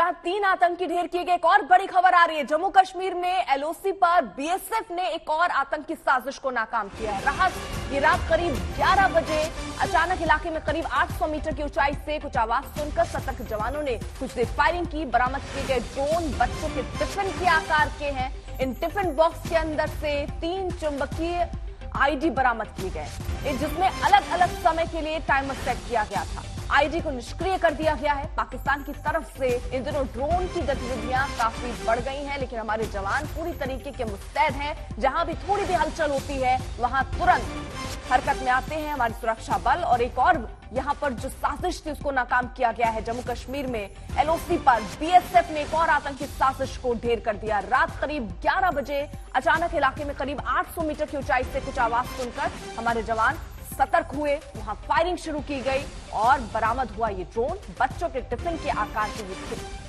जहां 3 आतंकी ढेर किए गए। एक और बड़ी खबर आ रही है, जम्मू कश्मीर में एलओसी पर बीएसएफ ने एक और आतंकी साजिश को नाकाम किया है। ये रात करीब 11 बजे अचानक इलाके में करीब 800 मीटर की ऊंचाई से कुछ आवाज सुनकर सतर्क जवानों ने कुछ देर फायरिंग की। बरामद किए गए ड्रोन बच्चों के टिफिन के आकार के हैं। इन टिफिन बॉक्स के अंदर से 3 चुंबकीय आईडी बरामद किए गए, जिसमें अलग अलग समय के लिए टाइमर सेट किया गया था। आईडी को निष्क्रिय कर दिया गया है। पाकिस्तान की तरफ से इन दिनों ड्रोन की गतिविधियां काफी बढ़ गई हैं, लेकिन हमारे जवान पूरी तरीके के मुस्तैद हैं। जहां भी थोड़ी भी हलचल होती है वहां तुरंत हरकत में आते हैं हमारी सुरक्षा बल। और एक और यहां पर जो साजिश थी उसको नाकाम किया गया है। जम्मू कश्मीर में एलओसी पर बीएसएफ ने एक और आतंकी साजिश को ढेर कर दिया। रात करीब 11 बजे अचानक इलाके में करीब 800 मीटर की ऊंचाई से कुछ आवाज सुनकर हमारे जवान सतर्क हुए, वहां फायरिंग शुरू की गई और बरामद हुआ ये ड्रोन बच्चों के टिफिन के आकार के थे।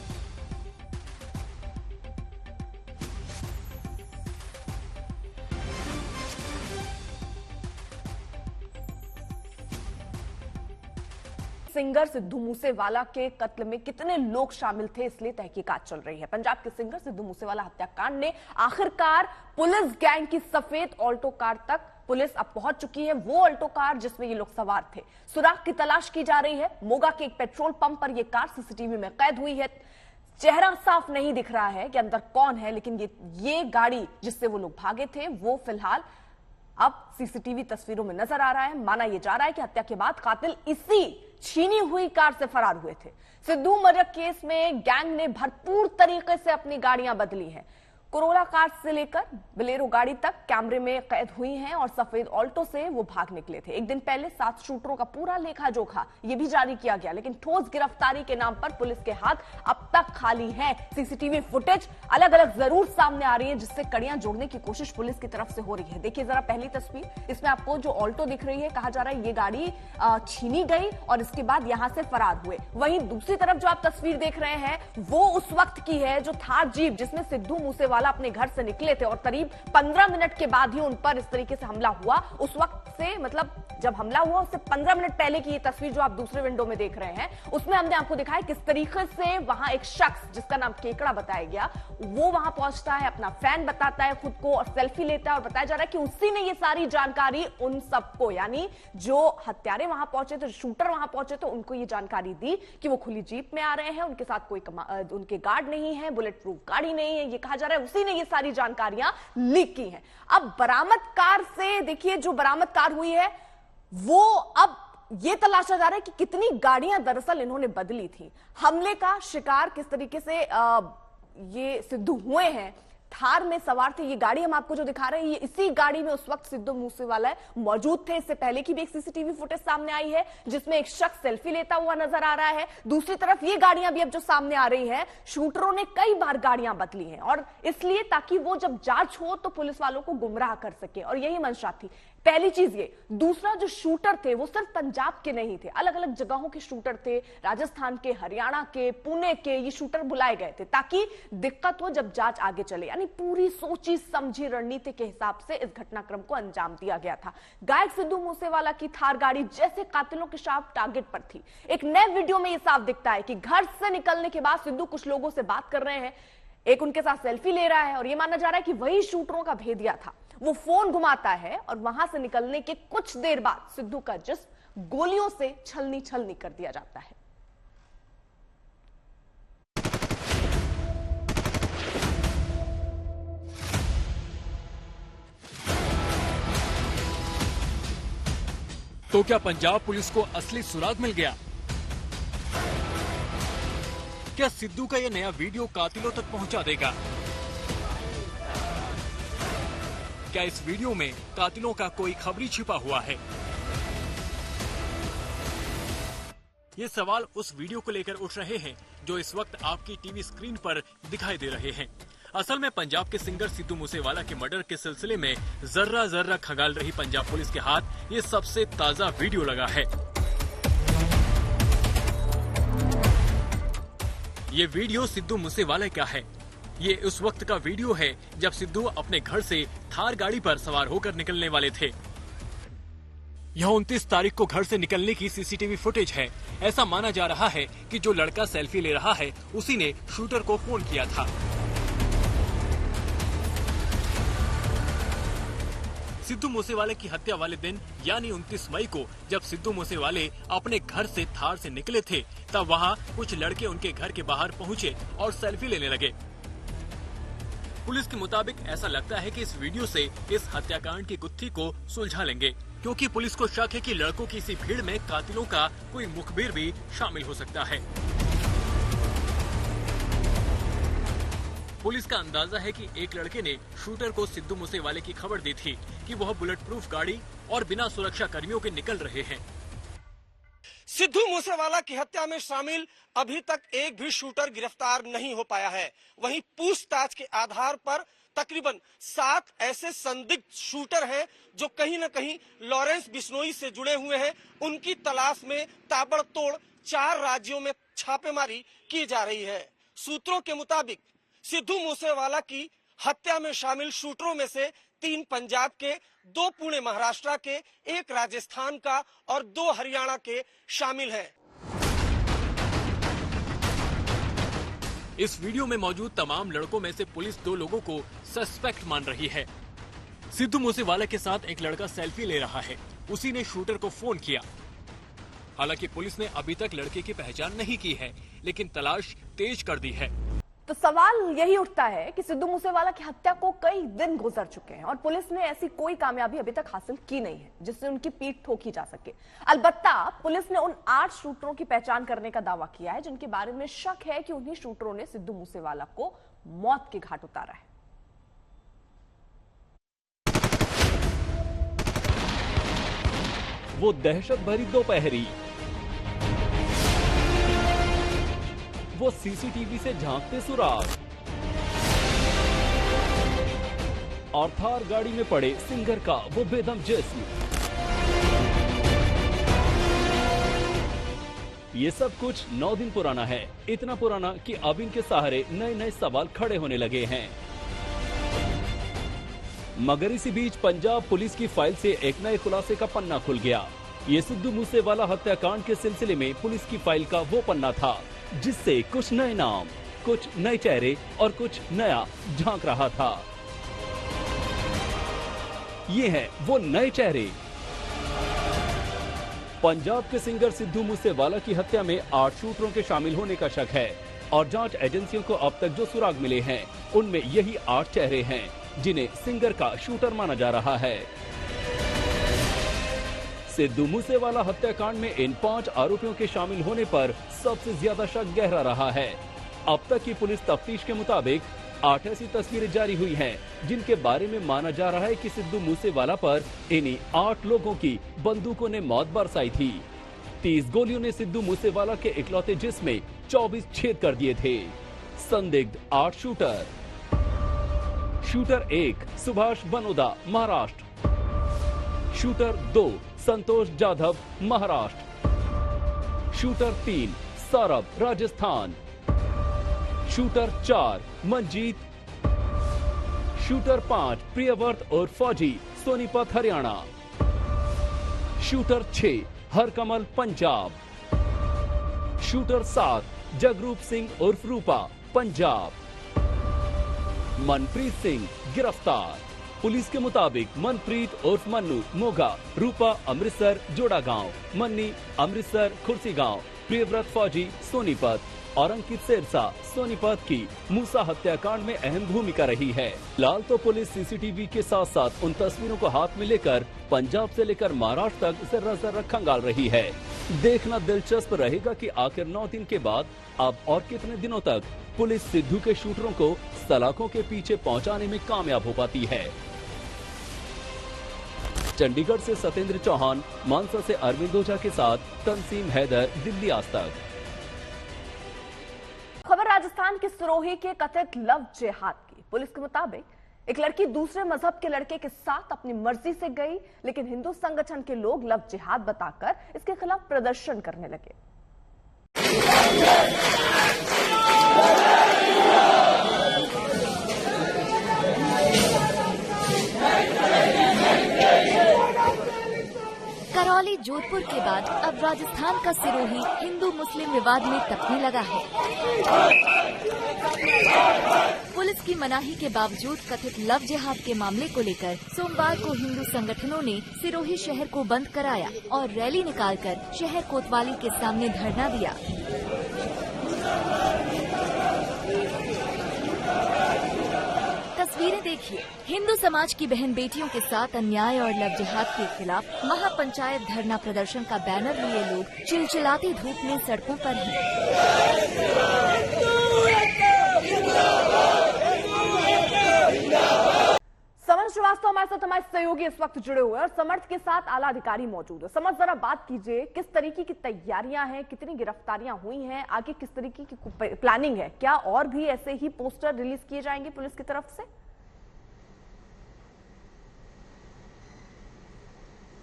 सिंगर सिद्धू मूसेवाला के कत्ल में कितने लोग शामिल थे, इसलिए तहकीकात चल रही है। पंजाब के सिंगर सिद्धू मूसेवाला हत्याकांड ने आखिरकार पुलिस गैंग की सफेद ऑल्टो कार तक पुलिस अब पहुंच चुकी है। वो ऑल्टो कार जिसमें ये लोग सवार थे, सुराग की तलाश की जा रही है। मोगा के एक पेट्रोल पंप पर यह कार सीसीटीवी में कैद हुई है। चेहरा साफ नहीं दिख रहा है कि अंदर कौन है, लेकिन ये गाड़ी जिससे वो लोग भागे थे वो फिलहाल अब सीसीटीवी तस्वीरों में नजर आ रहा है। माना यह जा रहा है कि हत्या के बाद कातिल इसी छीनी हुई कार से फरार हुए थे। सिद्धू मर्डर केस में गैंग ने भरपूर तरीके से अपनी गाड़ियां बदली हैं। कोरोला कार से लेकर बलेरो गाड़ी तक कैमरे में कैद हुई हैं और सफेद ऑल्टो से वो भाग निकले थे। एक दिन पहले 7 शूटरों का पूरा लेखा जोखा ये भी जारी किया गया, लेकिन ठोस गिरफ्तारी के नाम पर पुलिस के हाथ अब तक खाली हैं। सीसीटीवी फुटेज अलग अलग जरूर सामने आ रही है, जिससे कड़ियां जोड़ने की कोशिश पुलिस की तरफ से हो रही है। देखिए जरा पहली तस्वीर, इसमें आपको जो ऑल्टो दिख रही है, कहा जा रहा है ये गाड़ी छीनी गई और इसके बाद यहां से फरार हुए। वहीं दूसरी तरफ जो आप तस्वीर देख रहे हैं वो उस वक्त की है जो थार जीप जिसमें सिद्धू मूसेवाला अपने घर से निकले थे और करीब 15 मिनट के बाद ही उन पर इस तरीके से हमला हुआ। उस वक्त से मतलब जब हमला हुआ उससे 15 मिनट पहले की ये तस्वीर जो आप दूसरे विंडो में देख रहे हैं, उसमें हमने आपको दिखाया किस तरीके से वहां एक शख्स जिसका नाम केकड़ा बताया गया, वो वहां पहुंचता है, अपना फैन बताता है खुद को और सेल्फी लेता है और बताया जा रहा है कि उसी ने ये सारी जानकारी उन सबको, यानी जो हत्यारे वहां पहुंचे थे, शूटर वहां पहुंचे थे, उनको ये जानकारी दी कि वो खुली जीप में आ रहे हैं, उनके साथ कोई उनके गार्ड नहीं है, बुलेट प्रूफ गाड़ी नहीं है। ये कहा जा रहा है उसी ने ये सारी जानकारियां लीक की हैं। अब बरामद कार से देखिए, जो बरामद कार हुई है वो अब ये तलाशा जा रहा है कि कितनी गाड़ियां दरअसल इन्होंने बदली थी। हमले का शिकार किस तरीके से ये सिद्धू हुए हैं। थार में सवार थे, ये गाड़ी हम आपको जो दिखा रहे हैं, ये इसी गाड़ी में उस वक्त सिद्धू मूसेवाला मौजूद थे। इससे पहले की भी एक सीसीटीवी फुटेज सामने आई है जिसमें एक शख्स सेल्फी लेता हुआ नजर आ रहा है। दूसरी तरफ ये गाड़ियां भी अब जो सामने आ रही हैं, शूटरों ने कई बार गाड़ियां बदली हैं और इसलिए ताकि वो जब जांच हो तो पुलिस वालों को गुमराह कर सके, और यही मंशा थी। पहली चीज ये, दूसरा जो शूटर थे वो सिर्फ पंजाब के नहीं थे, अलग अलग जगहों के शूटर थे, राजस्थान के, हरियाणा के, पुणे के, ये शूटर बुलाए गए थे ताकि दिक्कत हो जब जांच आगे चले। यानी पूरी सोची समझी रणनीति के हिसाब से इस घटनाक्रम को अंजाम दिया गया था। गायक सिद्धू मूसेवाला की थार गाड़ी जैसे कातिलों के साथ टारगेट पर थी। एक नए वीडियो में यह साफ दिखता है कि घर से निकलने के बाद सिद्धू कुछ लोगों से बात कर रहे हैं, एक उनके साथ सेल्फी ले रहा है और यह माना जा रहा है कि वही शूटरों का भेदिया था। वो फोन घुमाता है और वहां से निकलने के कुछ देर बाद सिद्धू का जिस्म गोलियों से छलनी छलनी कर दिया जाता है। तो क्या पंजाब पुलिस को असली सुराग मिल गया? क्या सिद्धू का यह नया वीडियो कातिलों तक पहुंचा देगा? क्या इस वीडियो में कातिलों का कोई खबरी छिपा हुआ है? ये सवाल उस वीडियो को लेकर उठ रहे हैं जो इस वक्त आपकी टीवी स्क्रीन पर दिखाई दे रहे हैं। असल में पंजाब के सिंगर सिद्धू मूसेवाला के मर्डर के सिलसिले में जर्रा जर्रा खंगाल रही पंजाब पुलिस के हाथ ये सबसे ताजा वीडियो लगा है। ये वीडियो सिद्धू मूसेवाला का है। ये उस वक्त का वीडियो है जब सिद्धू अपने घर से थार गाड़ी पर सवार होकर निकलने वाले थे। यह 29 तारीख को घर से निकलने की सीसीटीवी फुटेज है। ऐसा माना जा रहा है कि जो लड़का सेल्फी ले रहा है उसी ने शूटर को फोन किया था। सिद्धू मूसेवाले की हत्या वाले दिन यानी 29 मई को जब सिद्धू मूसेवाले अपने घर से थार से निकले थे, तब वहां कुछ लड़के उनके घर के बाहर पहुंचे और सेल्फी लेने लगे। पुलिस के मुताबिक ऐसा लगता है कि इस वीडियो से इस हत्याकांड की गुत्थी को सुलझा लेंगे, क्योंकि पुलिस को शक है कि लड़कों की इसी भीड़ में कातिलों का कोई मुखबिर भी शामिल हो सकता है। पुलिस का अंदाजा है कि एक लड़के ने शूटर को सिद्धू मूसेवाले की खबर दी थी कि वह बुलेट प्रूफ गाड़ी और बिना सुरक्षा कर्मियों के निकल रहे हैं। सिद्धू मूसेवाला की हत्या में शामिल अभी तक एक भी शूटर गिरफ्तार नहीं हो पाया है। वहीं पूछताछ के आधार पर तकरीबन 7 ऐसे संदिग्ध शूटर हैं जो कहीं न कहीं लॉरेंस बिश्नोई से जुड़े हुए हैं। उनकी तलाश में ताबड़तोड़ 4 राज्यों में छापेमारी की जा रही है। सूत्रों के मुताबिक सिद्धू मूसेवाला की हत्या में शामिल शूटरों में से 3 पंजाब के, 2 पुणे महाराष्ट्र के, 1 राजस्थान का और 2 हरियाणा के शामिल हैं। इस वीडियो में मौजूद तमाम लड़कों में से पुलिस 2 लोगों को सस्पेक्ट मान रही है। सिद्धू मूसेवाला के साथ एक लड़का सेल्फी ले रहा है, उसी ने शूटर को फोन किया। हालांकि पुलिस ने अभी तक लड़के की पहचान नहीं की है, लेकिन तलाश तेज कर दी है। तो सवाल यही उठता है कि सिद्धू मूसेवाला की हत्या को कई दिन गुजर चुके हैं और पुलिस ने ऐसी कोई कामयाबी अभी तक हासिल की नहीं है जिससे उनकी पीठ ठोकी जा सके। अलबत्ता पुलिस ने उन 8 शूटरों की पहचान करने का दावा किया है जिनके बारे में शक है कि उन्हीं शूटरों ने सिद्धू मूसेवाला को मौत के घाट उतारा है। वो दहशत भरी दोपहरी, वो सीसीटीवी से झांकते सुराग और थार गाड़ी में पड़े सिंगर का वो बेदम जिस्म। ये सब कुछ 9 दिन पुराना है, इतना पुराना कि अब इनके सहारे नए नए सवाल खड़े होने लगे हैं। मगर इसी बीच पंजाब पुलिस की फाइल से एक नए खुलासे का पन्ना खुल गया। ये सिद्धू मूसेवाला हत्याकांड के सिलसिले में पुलिस की फाइल का वो पन्ना था जिससे कुछ नए नाम, कुछ नए चेहरे और कुछ नया झांक रहा था। ये हैं वो नए चेहरे। पंजाब के सिंगर सिद्धू मूसेवाला की हत्या में 8 शूटरों के शामिल होने का शक है और जांच एजेंसियों को अब तक जो सुराग मिले हैं उनमें यही 8 चेहरे हैं जिन्हें सिंगर का शूटर माना जा रहा है। सिद्धू मूसेवाला हत्याकांड में इन 5 आरोपियों के शामिल होने पर सबसे ज्यादा शक गहरा रहा है। अब तक की पुलिस तफ्तीश के मुताबिक 8 ऐसी तस्वीरें जारी हुई हैं जिनके बारे में माना जा रहा है कि सिद्धू मूसेवाला पर इन्हीं 8 लोगों की बंदूकों ने मौत बरसाई थी। 30 गोलियों ने सिद्धू मूसेवाला के इकलौते जिस्म में 24 छेद कर दिए थे। संदिग्ध 8 shooter. Shooter 1 Subhash Banoda, Maharashtra. Shooter 2 Santosh Jadhav, Maharashtra. Shooter 3 Saurabh, Rajasthan. Shooter 4 Manjeet. Shooter 5 Priyavrat और फौजी, सोनीपत, हरियाणा। शूटर 6 हरकमल, पंजाब। शूटर 7 जगरूप सिंह उर्फ रूपा, पंजाब। मनप्रीत सिंह गिरफ्तार। पुलिस के मुताबिक मनप्रीत उर्फ मन्नू, मोगा, रूपा अमृतसर, जोड़ा गांव, मन्नी अमृतसर, खुर्सी गांव, प्रियव्रत फौजी, सोनीपत और अंकित सिरसा, सोनीपत की मूसा हत्याकांड में अहम भूमिका रही है। फिलहाल तो पुलिस सीसीटीवी के साथ साथ उन तस्वीरों को हाथ में लेकर पंजाब से लेकर महाराष्ट्र तक जर्रा जर्रा खंगाल रही है। देखना दिलचस्प रहेगा कि आखिर 9 दिन के बाद अब और कितने दिनों तक पुलिस सिद्धू के शूटरों को सलाखों के पीछे पहुंचाने में कामयाब हो पाती है। चंडीगढ़ से सत्येंद्र चौहान, मानसा से अरविंद ओझा के साथ तंसीम हैदर, दिल्ली आज तक। खबर राजस्थान के सिरोही के कथित लव जिहाद की। पुलिस के मुताबिक एक लड़की दूसरे मजहब के लड़के के साथ अपनी मर्जी से गई, लेकिन हिंदू संगठन के लोग लव जिहाद बताकर इसके खिलाफ प्रदर्शन करने लगे। करो कानपुर के बाद अब राजस्थान का सिरोही हिंदू मुस्लिम विवाद में तपने लगा है। पुलिस की मनाही के बावजूद कथित लव जिहाद के मामले को लेकर सोमवार को हिंदू संगठनों ने सिरोही शहर को बंद कराया और रैली निकालकर शहर कोतवाली के सामने धरना दिया। तस्वीरें देखिए, हिंदू समाज की बहन बेटियों के साथ अन्याय और लव जिहाद के खिलाफ महापंचायत धरना प्रदर्शन का बैनर लिए लोग चिलचिलाती धूप में सड़कों पर हैं। समर श्रीवास्तव हमारे साथ हमारे सहयोगी इस वक्त जुड़े हुए हैं और समर्थ के साथ आला अधिकारी मौजूद है। समर्थ, जरा बात कीजिए, किस तरीके की तैयारियां हैं, कितनी गिरफ्तारियां हुई हैं, आगे किस तरीके की प्लानिंग है? क्या और भी ऐसे ही पोस्टर रिलीज किए जाएंगे पुलिस की तरफ से?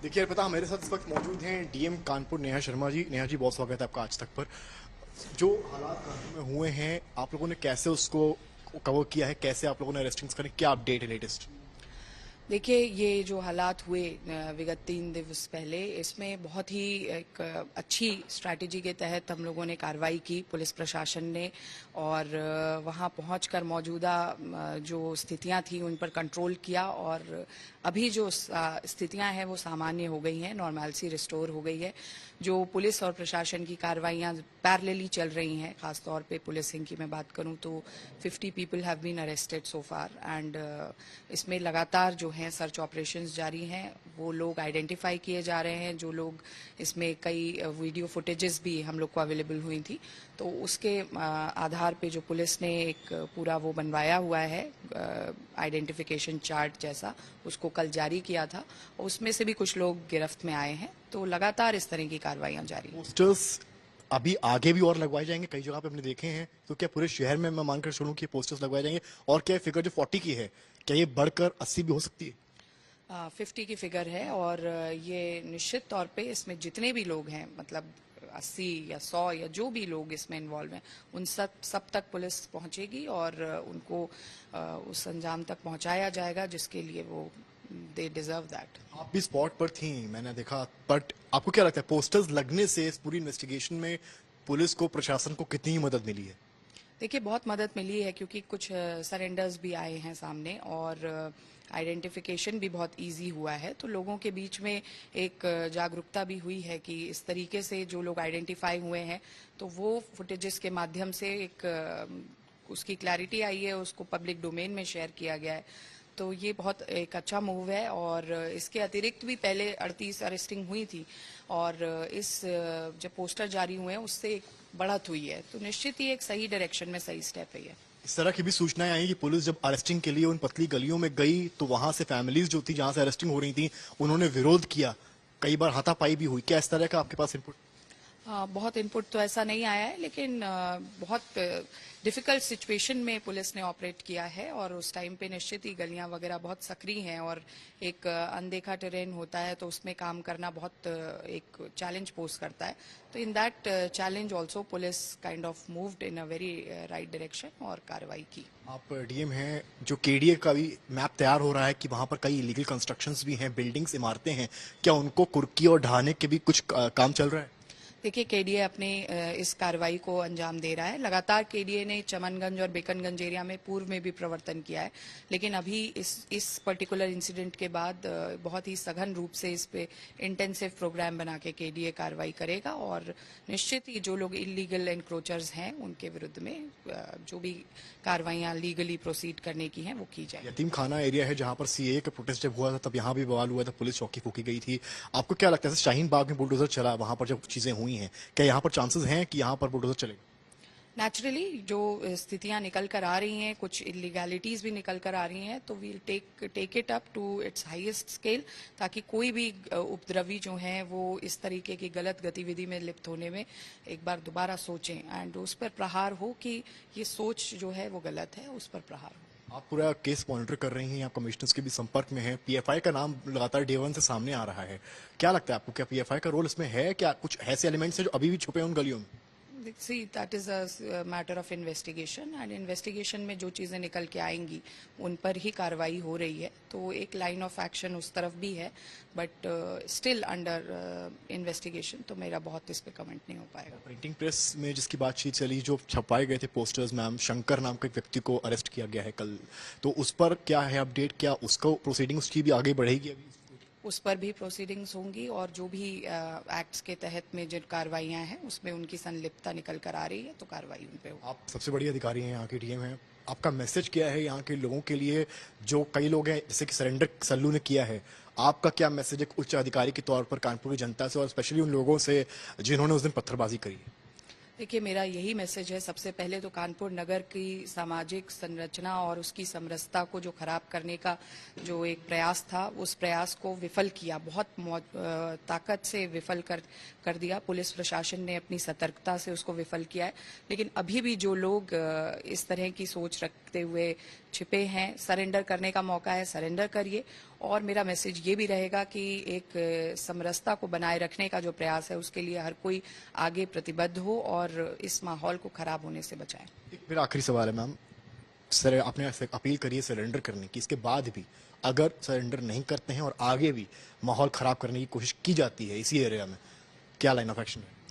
देखिए अर्पिता, मेरे साथ इस वक्त मौजूद हैं डीएम कानपुर नेहा शर्मा जी। नेहा जी, बहुत स्वागत है आपका आज तक पर। जो हालात कानपुर में हुए हैं, आप लोगों ने कैसे उसको कवर किया है, कैसे आप लोगों ने अरेस्टिंग्स करें, क्या अपडेट है लेटेस्ट? देखिए, ये जो हालात हुए विगत 3 दिवस पहले, इसमें बहुत ही एक अच्छी स्ट्रैटेजी के तहत हम लोगों ने कार्रवाई की, पुलिस प्रशासन ने, और वहां पहुंचकर मौजूदा जो स्थितियां थी उन पर कंट्रोल किया और अभी जो स्थितियां हैं वो सामान्य हो गई हैं, नॉर्मैलिटी रिस्टोर हो गई है। जो पुलिस और प्रशासन की कार्रवाइयां पैरेलली चल रही हैं, खासतौर पे पुलिसिंग की मैं बात करूं तो 50 people have been arrested so far and इसमें लगातार जो हैं सर्च ऑपरेशंस जारी हैं। वो लोग आइडेंटिफाई किए जा रहे हैं, जो लोग इसमें कई वीडियो फुटेजेस भी हम लोग को अवेलेबल हुई थी, तो उसके आधार पे जो पुलिस ने एक पूरा वो बनवाया हुआ है आइडेंटिफिकेशन चार्ट जैसा, उसको कल जारी किया था, उसमें से भी कुछ लोग गिरफ्त में आए हैं। तो लगातार इस तरह की कार्रवाइयां जारी हैं। पोस्टर्स अभी आगे भी और लगवाए जाएंगे, कई जगह पे हमने देखे हैं, तो क्या पूरे शहर में मैं मानकर चलूं कि पोस्टर्स लगवाए जाएंगे? और क्या फिगर जो 40 की है, क्या ये बढ़कर 80 भी हो सकती है? 50 की फिगर है और ये निश्चित तौर पे इसमें जितने भी लोग हैं, मतलब 80 या 100 या जो भी लोग इसमें इन्वॉल्व हैं, उन सब तक पुलिस पहुंचेगी और उनको उस अंजाम तक पहुंचाया जाएगा जिसके लिए वो दे डिजर्व दैट। आप भी स्पॉट पर थी, मैंने देखा, बट आपको क्या लगता है पोस्टर्स लगने से इस पूरी इन्वेस्टिगेशन में पुलिस को, प्रशासन को कितनी मदद मिली है? देखिए, बहुत मदद मिली है क्योंकि कुछ सरेंडर्स भी आए हैं सामने और आइडेंटिफिकेशन भी बहुत इजी हुआ है, तो लोगों के बीच में एक जागरूकता भी हुई है कि इस तरीके से जो लोग आइडेंटिफाई हुए हैं, तो वो फुटेजेस के माध्यम से एक उसकी क्लैरिटी आई है, उसको पब्लिक डोमेन में शेयर किया गया है। तो ये बहुत एक अच्छा मूव है और इसके अतिरिक्त भी पहले 38 अरेस्टिंग हुई थी और इस जब पोस्टर जारी हुए हैं उससे एक बढ़त हुई है, तो निश्चित ही एक सही डायरेक्शन में सही स्टेप है ये। इस तरह की भी सूचनाएं आई कि पुलिस जब अरेस्टिंग के लिए उन पतली गलियों में गई तो वहां से फैमिलीज जो थी, जहां से अरेस्टिंग हो रही थी, उन्होंने विरोध किया, कई बार हाथापाई भी हुई। क्या इस तरह का आपके पास इनपुट? बहुत इनपुट तो ऐसा नहीं आया है, लेकिन बहुत डिफिकल्ट सिचुएशन में पुलिस ने ऑपरेट किया है और उस टाइम पे निश्चित ही गलियां वगैरह बहुत सक्रिय हैं और एक अनदेखा टेरेन होता है तो उसमें काम करना बहुत एक चैलेंज पोज करता है। तो in that challenge also police kind of moved in a very right direction और कार्रवाई की। आप डीएम हैं, जो केडीए का भी मैप तैयार हो रहा है कि वहां पर कई इलीगल कंस्ट्रक्शंस भी हैं, बिल्डिंग्स, इमारतें हैं, क्या उनको कुर्की और ढहाने के भी कुछ काम चल रहा है? देखिए, केडीए अपने इस कार्रवाई को अंजाम दे रहा है। लगातार केडीए ने चमनगंज और बेकनगंज एरिया में पूर्व में भी प्रवर्तन किया है, लेकिन अभी इस पर्टिकुलर इंसिडेंट के बाद बहुत ही सघन रूप से इस पे इंटेंसिव प्रोग्राम बना के केडीए कार्रवाई करेगा और निश्चित ही जो लोग इलीगल एनक्रोचर्स हैं उनके विरुद्ध में जो भी कार्रवाइयां लीगली प्रोसीड करने की हैं वो की जाए। यतीम खाना एरिया है जहां पर सीए का प्रोटेस्ट जब हुआ था तब यहाँ भी बवाल हुआ था, पुलिस चौकी फूकी गई थी। आपको क्या लगता है शाहीन बाग में बुलडोजर चला, वहां पर जब चीजें हुई हैं, क्या यहाँ पर चांसेस हैं कि यहाँ पर बुलडोजर चलेगा? नेचुरली जो स्थितियां निकल कर आ रही हैं, कुछ इलीगैलिटीज भी निकल कर आ रही हैं, तो we'll take it up to its highest scale, ताकि कोई भी उपद्रवी जो हैं वो इस तरीके की गलत गतिविधि में लिप्त होने में एक बार दोबारा सोचें एंड उस पर प्रहार हो कि ये सोच जो है वो गलत है, उस पर प्रहार हो। आप पूरा केस मॉनिटर कर रही हैं, आप कमिश्नर्स के भी संपर्क में हैं, पीएफआई का नाम लगातार डे वन से सामने आ रहा है, क्या लगता है आपको, क्या पीएफआई का रोल इसमें है? क्या कुछ ऐसे एलिमेंट्स हैं जो अभी भी छुपे हैं उन गलियों में? See that is a matter of investigation, and investigation में जो चीजें निकल के आएंगी उन पर ही कार्रवाई हो रही है। तो एक लाइन ऑफ एक्शन उस तरफ भी है, बट स्टिल अंडर इन्वेस्टिगेशन, तो मेरा बहुत इस पे कमेंट नहीं हो पाएगा। प्रिंटिंग प्रेस में जिसकी बातचीत चली, जो छपाए गए थे पोस्टर्स, मैम शंकर नाम के एक व्यक्ति को अरेस्ट किया गया है कल, तो उस पर क्या है अपडेट? क्या उसको प्रोसीडिंग उसकी भी आगे बढ़ेगी अभी? उस पर भी प्रोसीडिंग्स होंगी, और जो भी एक्ट्स के तहत में जो कार्रवाइयां हैं उसमें उनकी संलिप्तता निकल कर आ रही है, तो कार्रवाई उन पे होगी। आप सबसे बड़ी अधिकारी हैं, यहाँ के डीएम हैं, आपका मैसेज क्या है यहाँ के लोगों के लिए? जो कई लोग हैं, जैसे कि सरेंडर सल्लू ने किया है, आपका क्या मैसेज है उच्च अधिकारी के तौर पर कानपुर की जनता से, और स्पेशली उन लोगों से जिन्होंने उस दिन पत्थरबाजी करी? देखिए, मेरा यही मैसेज है, सबसे पहले तो कानपुर नगर की सामाजिक संरचना और उसकी समरसता को जो खराब करने का जो एक प्रयास था, उस प्रयास को विफल किया, बहुत ताकत से विफल कर दिया। पुलिस प्रशासन ने अपनी सतर्कता से उसको विफल किया है। लेकिन अभी भी जो लोग इस तरह की सोच रखते हुए छिपे हैं, सरेंडर करने का मौका है, सरेंडर करिए। और मेरा मैसेज ये भी रहेगा कि एक समरसता को बनाए रखने का जो प्रयास है, उसके लिए हर कोई आगे प्रतिबद्ध हो और इस माहौल को खराब होने से बचाए। एक मेरा आखिरी सवाल है मैम, सर आपने अपील करी है सरेंडर करने की, इसके बाद भी अगर सरेंडर नहीं करते हैं और आगे भी माहौल खराब करने की कोशिश की जाती है इसी एरिया में, क्या लाइन ऑफ एक्शन है?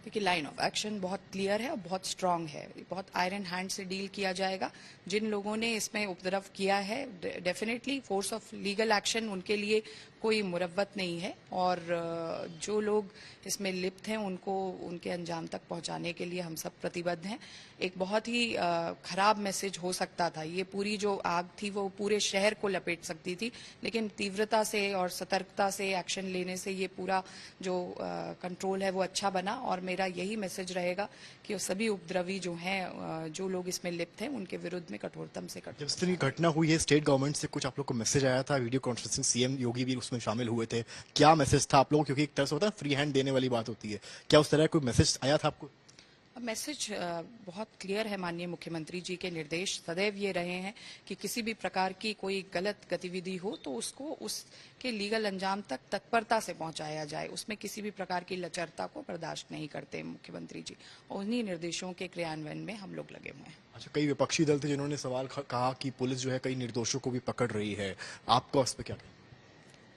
देखिए, लाइन ऑफ एक्शन बहुत क्लियर है और बहुत स्ट्रांग है, बहुत आयरन हैंड से डील किया जाएगा। जिन लोगों ने इसमें उपद्रव किया है, definitely force of legal action उनके लिए कोई मुरव्वत नहीं है, और जो लोग इसमें लिप्त हैं उनको उनके अंजाम तक पहुंचाने के लिए हम सब प्रतिबद्ध हैं। एक बहुत ही खराब मैसेज हो सकता था, ये पूरी जो आग थी वो पूरे शहर को लपेट सकती थी, लेकिन तीव्रता से और सतर्कता से एक्शन लेने से ये पूरा जो कंट्रोल है वो अच्छा बना। और मेरा यही मैसेज रहेगा कि सभी उपद्रवी जो हैं, जो लोग इसमें लिप्त हैं, उनके विरुद्ध में कठोरतम से कठोर। जब इस तरह की घटना हुई है, स्टेट गवर्नमेंट से कुछ आप लोग को मैसेज आया था, वीडियो कॉन्फ्रेंसिंग सीएम योगी भी उसमें शामिल हुए थे, क्या मैसेज था आप लोगों? क्योंकि एक तरह से होता है फ्री हैंड देने वाली बात होती है, क्या उस तरह कोई मैसेज आया था आपको? मैसेज बहुत क्लियर है। माननीय मुख्यमंत्री जी के निर्देश सदैव ये रहे हैं कि किसी भी प्रकार की कोई गलत गतिविधि हो तो उसको उसके लीगल अंजाम तक तत्परता से पहुंचाया जाए, उसमें किसी भी प्रकार की लचरता को बर्दाश्त नहीं करते मुख्यमंत्री जी, और उन्हीं निर्देशों के क्रियान्वयन में हम लोग लगे हुए हैं। अच्छा, कई विपक्षी दल थे जिन्होंने सवाल कहा कि पुलिस जो है कई निर्दोषों को भी पकड़ रही है, आपको इस पर क्या कहना?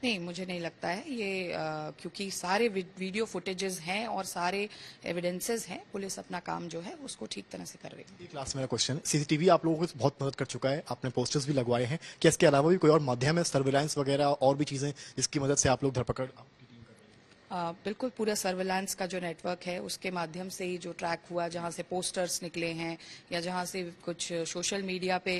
नहीं, मुझे नहीं लगता है ये, क्योंकि सारे वीडियो फुटेजेस हैं और सारे एविडेंसेस हैं, पुलिस अपना काम जो है उसको ठीक तरह से कर रही है। एक लास्ट मेरा क्वेश्चन, सीसीटीवी आप लोगों को बहुत मदद कर चुका है, आपने पोस्टर्स भी लगवाए हैं, क्या इसके अलावा भी कोई और माध्यम है, सर्विलांस वगैरह और भी चीजें जिसकी मदद से आप लोग धरपकड़? बिल्कुल, पूरा सर्विलांस का जो नेटवर्क है उसके माध्यम से ही जो ट्रैक हुआ, जहां से पोस्टर्स निकले हैं या जहां से कुछ सोशल मीडिया पे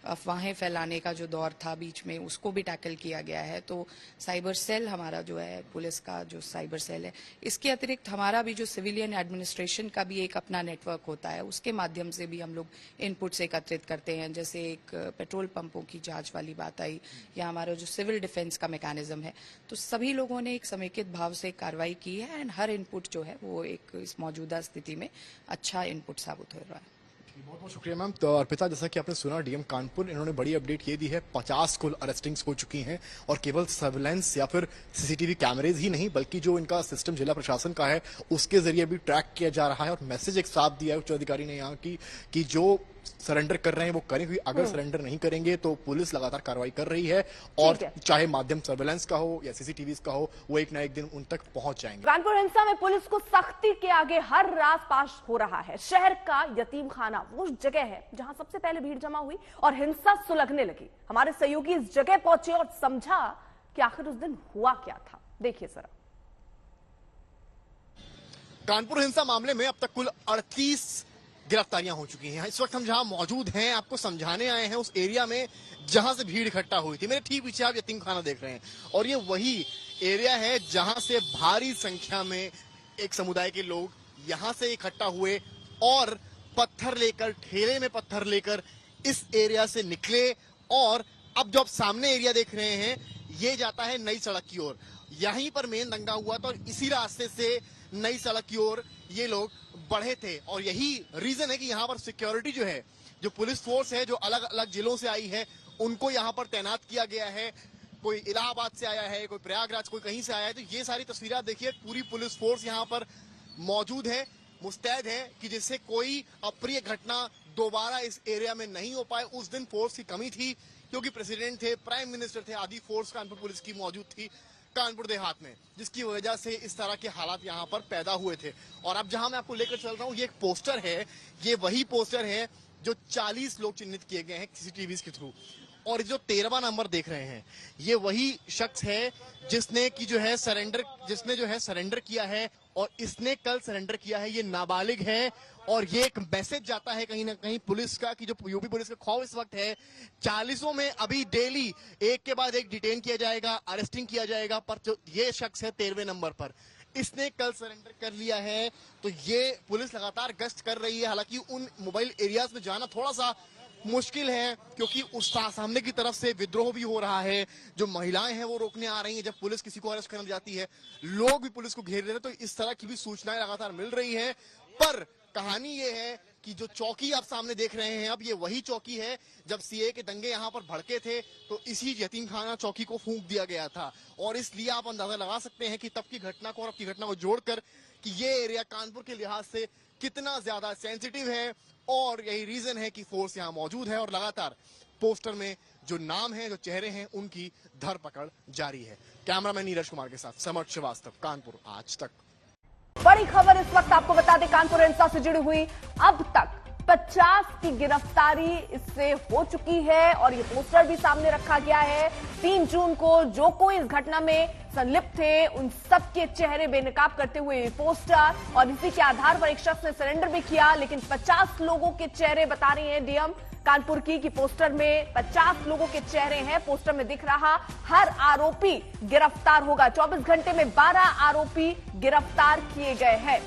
अफवाहें फैलाने का जो दौर था बीच में, उसको भी टैकल किया गया है। तो साइबर सेल हमारा जो है, पुलिस का जो साइबर सेल है, इसके अतिरिक्त हमारा भी जो सिविलियन एडमिनिस्ट्रेशन का भी एक अपना नेटवर्क होता है, उसके माध्यम से भी हम लोग इनपुट्स एकत्रित करते हैं। जैसे एक पेट्रोल पंपों की जांच वाली बात आई, या हमारा जो सिविल डिफेंस का मैकेनिज्म है, तो सभी लोगों ने एक समेकित भाव से कार्रवाई की है, एंड हर इनपुट जो है वो एक इस मौजूदा स्थिति में अच्छा इनपुट साबित हो रहा है। बहुत बहुत शुक्रिया मैम। तो अर्पिता, जैसा कि आपने सुना, डीएम कानपुर इन्होंने बड़ी अपडेट ये दी है, 50 कुल अरेस्टिंग्स हो चुकी हैं, और केवल सर्विलांस या फिर सीसीटीवी कैमरेज ही नहीं, बल्कि जो इनका सिस्टम जिला प्रशासन का है उसके जरिए भी ट्रैक किया जा रहा है। और मैसेज एक साफ दिया है उच्च अधिकारी ने यहाँ की कि जो सरेंडर कर रहे हैं वो करें, क्योंकि अगर सरेंडर नहीं करेंगे तो पुलिस लगातार कार्रवाई कर रही है, और चाहे माध्यम सर्विलांस का हो या सीसीटीवी का हो, वो एक ना एक दिन उन तक पहुंच जाएंगे। कानपुर हिंसा में पुलिस को सख्ती के आगे हर राज पाश हो रहा है। शहर का यतीम खाना वो जगह है जहां सबसे पहले भीड़ जमा हुई और हिंसा सुलगने लगी। हमारे सहयोगी इस जगह पहुंचे और समझा कि आखिर उस दिन हुआ क्या था। देखिए जरा। कानपुर हिंसा मामले में अब तक कुल 38 गिरफ्तारियां हो चुकी हैं। इस वक्त हम जहां मौजूद हैं, आपको समझाने आए हैं उस एरिया में जहां से भीड़ इकट्ठा हुई थी। मेरे ठीक पीछे आप यतीम खाना देख रहे हैं, और ये वही एरिया है जहां से भारी संख्या में एक समुदाय के लोग यहां से इकट्ठा हुए और पत्थर लेकर, ठेले में पत्थर लेकर इस एरिया से निकले। और अब जो आप सामने एरिया देख रहे हैं, ये जाता है नई सड़क की ओर। यहीं पर मेन दंगा हुआ था, और इसी रास्ते से नई सड़क की ओर ये लोग बढ़े थे। और यही रीजन है कि यहाँ पर सिक्योरिटी जो है, जो पुलिस फोर्स है, जो अलग अलग जिलों से आई है, उनको यहाँ पर तैनात किया गया है। कोई इलाहाबाद से आया है, कोई प्रयागराज, कोई कहीं से आया है। तो ये सारी तस्वीरें देखिए, पूरी पुलिस फोर्स यहाँ पर मौजूद है। मुस्तैद हैं कि जिससे कोई अप्रिय घटना दोबारा इस एरिया में नहीं हो पाए। उस दिन फोर्स की कमी थी क्योंकि प्रेसिडेंट थे, प्राइम मिनिस्टर थे, आदि फोर्स कानपुर पुलिस की मौजूद थी कानपुर देहात में, जिसकी वजह से इस तरह के हालात यहाँ पर पैदा हुए थे। और अब जहां मैं आपको लेकर चल रहा हूँ, ये एक पोस्टर है, ये वही पोस्टर है जो 40 लोग चिन्हित किए गए हैं सीसीटीवी के थ्रू। और जो 13वां नंबर देख रहे हैं, ये वही शख्स है जिसने सरेंडर किया है, और इसने कल सरेंडर किया है। ये नाबालिग है और ये एक मैसेज जाता है कहीं ना कहीं पुलिस का कि जो यूपी पुलिस का खौफ इस वक्त है, 40 में अभी डेली एक के बाद एक डिटेन किया जाएगा, अरेस्टिंग किया जाएगा, पर जो ये शख्स है 13वें नंबर पर, इसने कल सरेंडर कर लिया है। तो ये पुलिस लगातार गश्त कर रही है। हालांकि उन मोबाइल एरियाज में जाना थोड़ा सा मुश्किल है क्योंकि उस सामने की तरफ से विद्रोह भी हो रहा है। जो महिलाएं हैं वो रोकने आ रही हैं जब पुलिस किसी को अरेस्ट करने जाती है, लोग भी पुलिस को घेर रहे हैं। तो इस तरह की भी सूचनाएं लगातार मिल रही हैं। पर कहानी ये है कि जो चौकी आप सामने देख रहे हैं, अब ये वही चौकी है जब सीए के दंगे यहाँ पर भड़के थे तो इसी यतीम खाना चौकी को फूंक दिया गया था। और इसलिए आप अंदाजा लगा सकते हैं कि तब की घटना को और अब की घटना को जोड़कर कि ये एरिया कानपुर के लिहाज से कितना ज्यादा सेंसिटिव है। और यही रीजन है कि फोर्स यहाँ मौजूद है और लगातार पोस्टर में जो नाम है, जो चेहरे हैं, उनकी धरपकड़ जारी है। कैमरामैन नीरज कुमार के साथ समर्थ श्रीवास्तव, कानपुर आज तक। बड़ी खबर इस वक्त आपको बता दें, कानपुर हिंसा से जुड़ी हुई अब तक 50 की गिरफ्तारी इससे हो चुकी है और ये पोस्टर भी सामने रखा गया है। 3 जून को जो कोई इस घटना में संलिप्त थे उन सबके चेहरे बेनकाब करते हुए पोस्टर, और इसी के आधार पर एक शख्स ने सरेंडर भी किया। लेकिन 50 लोगों के चेहरे बता रही हैं डीएम कानपुर की कि पोस्टर में 50 लोगों के चेहरे हैं। पोस्टर में दिख रहा हर आरोपी गिरफ्तार होगा। 24 घंटे में 12 आरोपी गिरफ्तार किए गए हैं।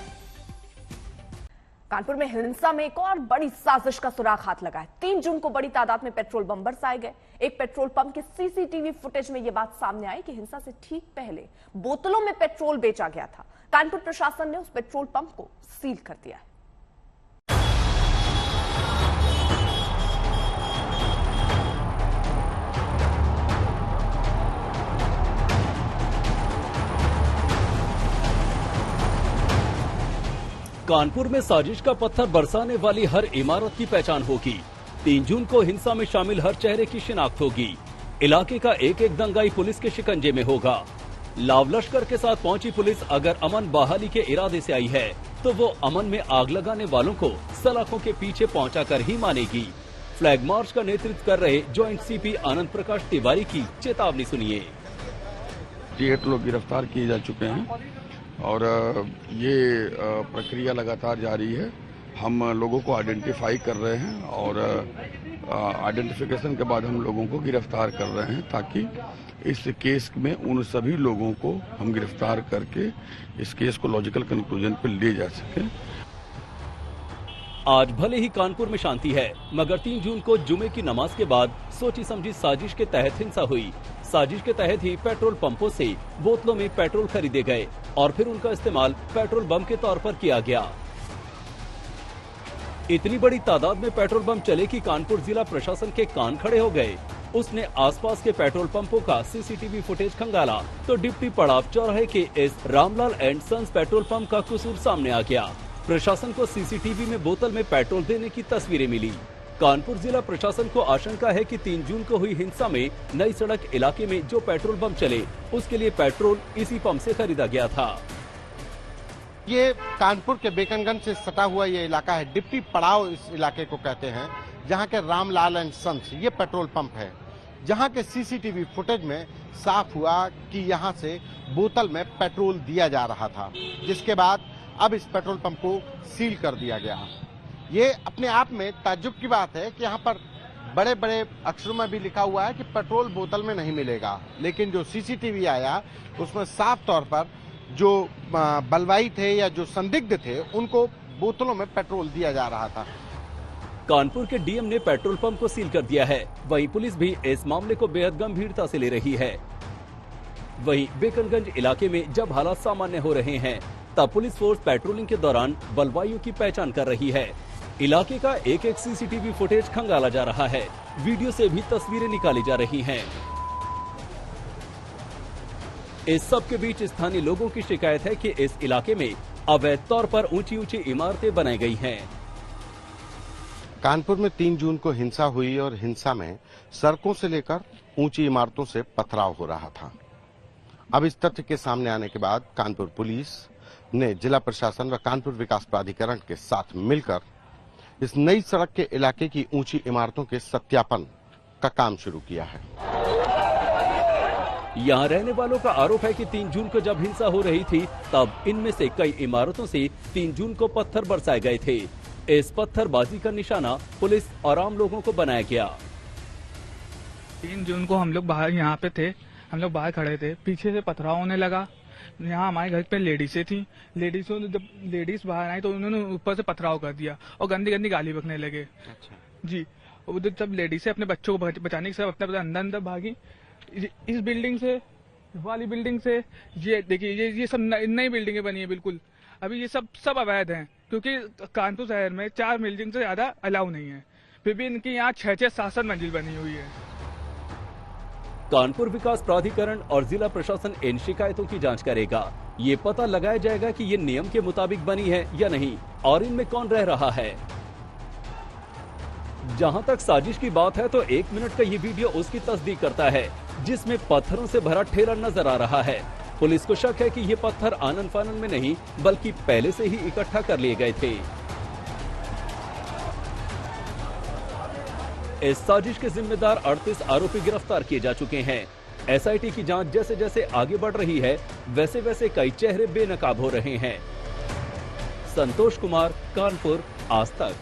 कानपुर में हिंसा में एक और बड़ी साजिश का सुराग हाथ लगा है। 3 जून को बड़ी तादाद में पेट्रोल बम बरसाए गए। एक पेट्रोल पंप के सीसीटीवी फुटेज में यह बात सामने आई कि हिंसा से ठीक पहले बोतलों में पेट्रोल बेचा गया था। कानपुर प्रशासन ने उस पेट्रोल पंप को सील कर दिया है। कानपुर में साजिश का पत्थर बरसाने वाली हर इमारत की पहचान होगी। 3 जून को हिंसा में शामिल हर चेहरे की शिनाख्त होगी। इलाके का एक एक दंगाई पुलिस के शिकंजे में होगा। लाव लश्कर के साथ पहुंची पुलिस अगर अमन बहाली के इरादे से आई है तो वो अमन में आग लगाने वालों को सलाखों के पीछे पहुंचाकर ही मानेगी। फ्लैग मार्च का नेतृत्व कर रहे ज्वाइंट सीपी आनंद प्रकाश तिवारी की चेतावनी सुनिए। 8 लोग गिरफ्तार किए जा चुके हैं और ये प्रक्रिया लगातार जारी है। हम लोगों को आइडेंटिफाई कर रहे हैं और आइडेंटिफिकेशन के बाद हम लोगों को गिरफ्तार कर रहे हैं ताकि इस केस में उन सभी लोगों को हम गिरफ्तार करके इस केस को लॉजिकल कंक्लूजन पर ले जा सकें। आज भले ही कानपुर में शांति है, मगर 3 जून को जुमे की नमाज के बाद सोची समझी साजिश के तहत हिंसा हुई। साजिश के तहत ही पेट्रोल पंपों से बोतलों में पेट्रोल खरीदे गए और फिर उनका इस्तेमाल पेट्रोल बम के तौर पर किया गया। इतनी बड़ी तादाद में पेट्रोल बम चले कि कानपुर जिला प्रशासन के कान खड़े हो गए। उसने आसपास के पेट्रोल पंपों का सीसीटीवी फुटेज खंगाला तो डिप्टी पड़ाव चौराहे के इस Ramlal and sons petrol pump का कसूर सामने आ गया। प्रशासन को सीसीटीवी में बोतल में पेट्रोल देने की तस्वीरें मिली। कानपुर जिला प्रशासन को आशंका है कि 3 जून को हुई हिंसा में नई सड़क इलाके में जो पेट्रोल पंप चले उसके लिए पेट्रोल इसी पंप से खरीदा गया था। ये कानपुर के बेकनगंज से सटा हुआ ये इलाका है, डिप्टी पड़ाव इस इलाके को कहते हैं, जहाँ के रामलाल एंड सन्स ये पेट्रोल पंप है, जहाँ के सीसीटीवी फुटेज में साफ हुआ कि यहाँ से बोतल में पेट्रोल दिया जा रहा था, जिसके बाद अब इस पेट्रोल पंप को सील कर दिया गया। ये अपने आप में ताज्जुब की बात है कि यहाँ पर बड़े बड़े अक्षरों में भी लिखा हुआ है कि पेट्रोल बोतल में नहीं मिलेगा, लेकिन जो सीसीटीवी आया उसमें साफ तौर पर जो बलवाई थे या जो संदिग्ध थे उनको बोतलों में पेट्रोल दिया जा रहा था। कानपुर के डीएम ने पेट्रोल पंप को सील कर दिया है। वहीं पुलिस भी इस मामले को बेहद गंभीरता से ले रही है। वहीं बेकनगंज इलाके में जब हालात सामान्य हो रहे हैं तब पुलिस फोर्स पेट्रोलिंग के दौरान बलवाइयों की पहचान कर रही है। इलाके का एक एक सीसीटीवी फुटेज खंगाला जा रहा है। वीडियो से भी तस्वीरें निकाली जा रही हैं। इस सब के बीच स्थानीय लोगों की शिकायत है कि इस इलाके में अवैध तौर पर ऊंची ऊंची इमारतें बनाई गई हैं। कानपुर में 3 जून को हिंसा हुई और हिंसा में सड़कों से लेकर ऊंची इमारतों से पथराव हो रहा था। अब इस तथ्य के सामने आने के बाद कानपुर पुलिस ने जिला प्रशासन व कानपुर विकास प्राधिकरण के साथ मिलकर इस नई सड़क के इलाके की ऊंची इमारतों के सत्यापन का काम शुरू किया है। यहाँ रहने वालों का आरोप है कि 3 जून को जब हिंसा हो रही थी तब इनमें से कई इमारतों से 3 जून को पत्थर बरसाए गए थे। इस पत्थरबाजी का निशाना पुलिस और आम लोगों को बनाया गया। 3 जून को हम लोग बाहर यहाँ पे थे, हम लोग बाहर खड़े थे, पीछे से पथराव होने लगा। यहाँ हमारे घर पे लेडीसें थी, लेडीजों ने जब लेडीज बाहर आई तो उन्होंने ऊपर से पथराव कर दिया और गंदी गंदी गाली बकने लगे। अच्छा जी, उधर सब लेडीसें अपने बच्चों को बचाने के सब अपने अंदर अंदर भागी। इस बिल्डिंग से, वाली बिल्डिंग से, ये देखिए ये सब नई बिल्डिंगें बनी है बिल्कुल। अभी ये सब अवैध हैं क्योंकि कानपुर शहर में 4 बिल्डिंग से ज्यादा अलाउ नहीं है, फिर भी इनकी यहाँ 6-7 मंजिल बनी हुई है। कानपुर विकास प्राधिकरण और जिला प्रशासन इन शिकायतों की जांच करेगा। ये पता लगाया जाएगा कि ये नियम के मुताबिक बनी है या नहीं और इनमें कौन रह रहा है। जहां तक साजिश की बात है तो 1 मिनट का ये वीडियो उसकी तस्दीक करता है जिसमें पत्थरों से भरा ठेला नजर आ रहा है। पुलिस को शक है कि ये पत्थर आनन फानन में नहीं बल्कि पहले से ही इकट्ठा कर लिए गए थे। इस साजिश के जिम्मेदार 38 आरोपी गिरफ्तार किए जा चुके हैं। एसआईटी की जांच जैसे जैसे आगे बढ़ रही है वैसे वैसे कई चेहरे बेनकाब हो रहे हैं। संतोष कुमार, कानपुर, आज तक।